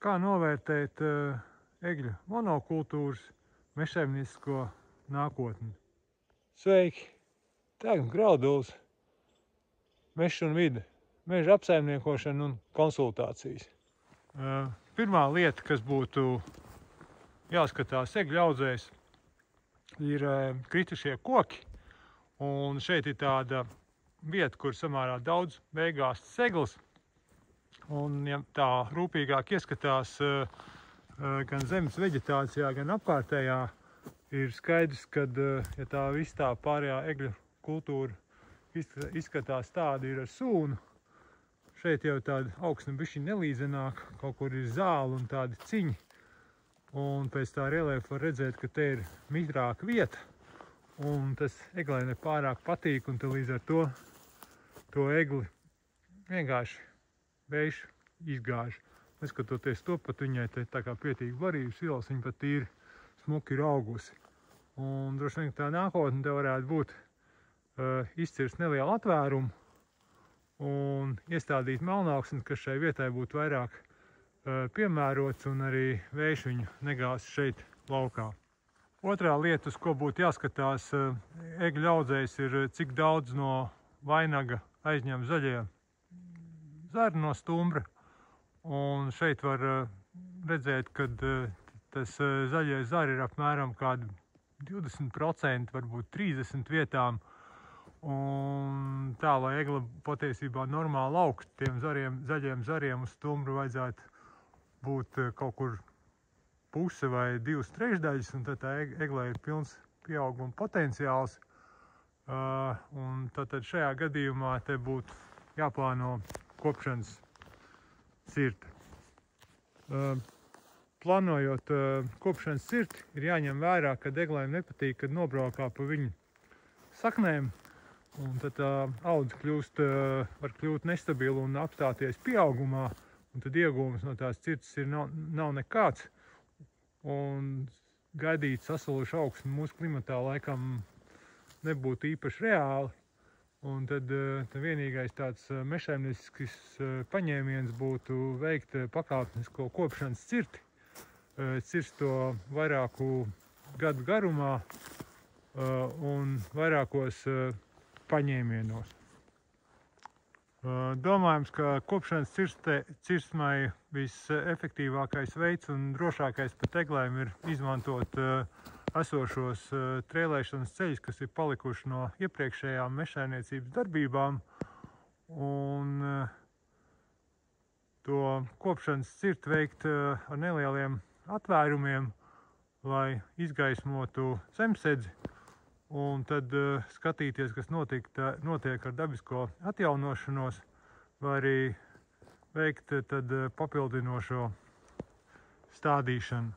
Kā novērtēt egļu monokultūras mežsaimniecisko nākotni? Sveiki! Tagad Graudulis, Mežs un vide, meža apsaimniekošana un konsultācijas. Pirmā lieta, kas būtu jāskatās egļu audzēs, ir kritušie koki. Un šeit ir tāda vieta, kur samērā daudz beigās seglas. Un, ja tā rūpīgāk ieskatās gan zemes veģetācijā, gan apkārtējā, ir skaidrs, ka ja tā viss tā pārējā egļu kultūra izskatās tāda ir ar sūnu, šeit jau tāda augsne bišķi nelīdzenāk, kaut kur ir zāli un tādi ciņi. Un pēc tā reliefa var redzēt, ka te ir mitrāka vieta, un tas eglai nepārāk patīk, un līdz ar to egli vienkārši vējš izgāž. Neskatoties to, pat viņai te tā kā pietīgi varības ielas, viņa pat tīri smuki ir augusi. Un droši vien tā nākotne te varētu būt izcirst nelielu atvērumu un iestādīt melnaugsni, kas šai vietai būtu vairāk piemērots, un arī vējš viņu negāz šeit laukā. Otrā lieta, uz ko būtu jāskatās egļu audzējs, ir cik daudz no vainaga aizņem zaļie zari no stumbra. Un šeit var redzēt, ka tas zaļie zari ir apmēram kādi 20%, varbūt 30 vietām. Un tā, lai egla patiesībā normāli augt, tiem zaļiem zariem uz stumbru vajadzētu būt kaut kur puse vai 2/3, un tad tā eglai ir pilns pieauguma potenciāls. Un tad šajā gadījumā te būtu jāplāno kopšanas cirti. Plānojot kopšanas cirti, ir jāņem vērā, ka eglēm nepatīk, kad nobraukā pa viņu saknēm, un tad audze var kļūt nestabila un apstāties pieaugumā, un tad iegūms no tās cirtes nav nekāds. Un gaidīt sasalušu augsni mūsu klimatā laikam nebūtu īpaši reāli. Un tad vienīgais tāds mežsaimniecisks paņēmiens būtu veikt pakāpenisko kopšanas cirti, cirst to vairāku gadu garumā un vairākos paņēmienos. Domājams, ka kopšanas cirstmai visefektīvākais veids un drošākais pat eglēm ir izmantot esošos trēlēšanas ceļus, kas ir palikuši no iepriekšējām mežsaimniecības darbībām, un to kopšanas cirti veikt ar nelieliem atvērumiem, lai izgaismotu zemsedzi, un tad skatīties, kas notiek ar dabisko atjaunošanos, vai arī veikt tad papildinošo stādīšanu.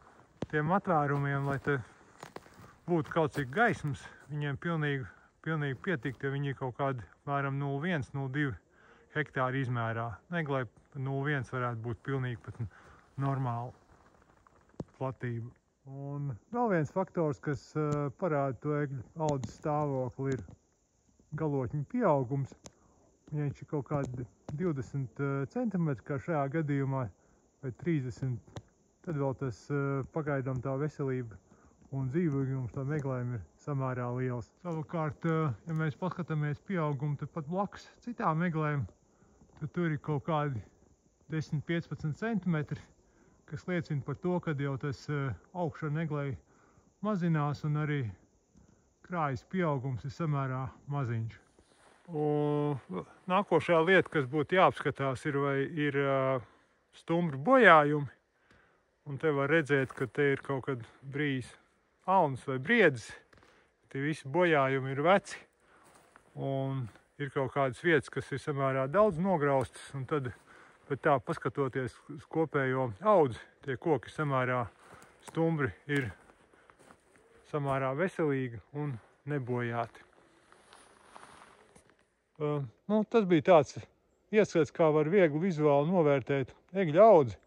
Tiem atvērumiem, lai te būtu kaut cik gaismas, viņiem pilnīgi pietikt, ja viņi ir kaut kādi apmēram 0,1–0,2 hektāri izmērā. Eglai 0,1 varētu būt pilnīgi pat normāla platība. Un vēl viens faktors, kas parāda to egļu audzes stāvokli, ir galotņu pieaugums. Ja viņš ir kaut kādi 20 centimetri, kā šajā gadījumā, vai 30, tad vēl tas pagaidām tā veselība un dzīvīgums tam eglēm ir samērā liels. Savukārt, ja mēs paskatāmies pieaugumu pat blakus citām eglēm, tad tur ir kaut kādi 10–15 centimetri, kas liecina par to, ka jau tas augšana eglei mazinās un arī krājas pieaugums ir samērā maziņš. Nākošā lieta, kas būtu jāapskatās, ir stumbru bojājumi. Un te var redzēt, ka te ir kaut kad brīs alns vai briedzis. Tie visi bojājumi ir veci. Un ir kaut kādas vietas, kas ir samērā daudz nograustas. Un tad, bet tā paskatoties uz kopējo audzi, tie koki samērā stumbri ir samērā veselīgi un nebojāti. Tas bija tāds ieskats, kā var viegli vizuāli novērtēt egļu audzi.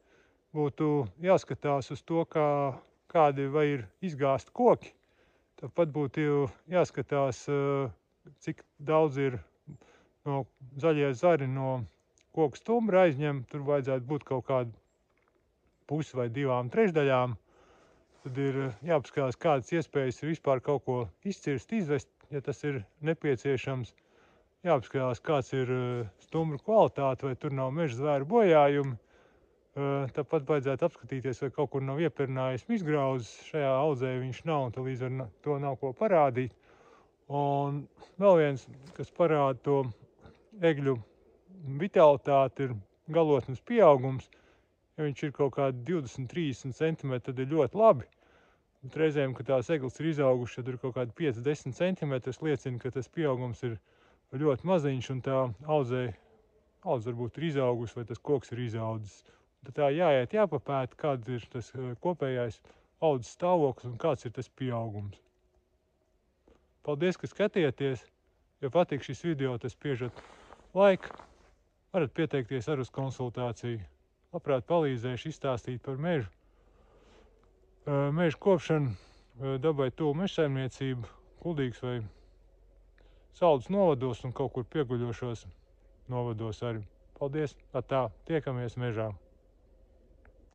Būtu jāskatās uz to, kādi vai ir izgāsti koki. Tāpat būtu jāskatās, cik daudz ir no zaļie zari no koku stumbra aizņem. Tur vajadzētu būt kaut kādi pusi vai 2/3. Tad ir jāpaskatās, kādas iespējas ir vispār kaut ko izcirst, izvest, ja tas ir nepieciešams. Jāpaskatās, kāds ir stumbru kvalitāte, vai tur nav meža zvēru bojājumi. Tāpat vajadzētu apskatīties, vai kaut kur nav ieperinājis izgrauzes. Šajā audzē viņš nav, un līdz ar to nav ko parādīt. Un vēl viens, kas parāda to egļu vitalitāti, ir galotnes pieaugums. Ja viņš ir kaut kādi 20–30 centimetri, tad ir ļoti labi. Bet reizēm, kad tās eglis ir izaugušas, tad ir kaut kādi 5–10 centimetri, tas liecina, ka tas pieaugums ir ļoti maziņš, un tā audze varbūt ir izaugusi, vai tas koks ir izaudzis. Tad tā jāiet, jāpapēta, kāds ir tas kopējais audzes stāvoklis un kāds ir tas pieaugums. Paldies, ka skatieties! Ja patīk šis video, tad spiežat laiku. Varat pieteikties arī uz konsultāciju. Labprāt palīdzēšu izstāstīt par mežu. Meža kopšanu, dabai tuvu mežsaimniecību, Kuldīgas vai Saldus novados un kaut kur pieguļošos novados arī. Paldies! Tā, tiekamies mežā!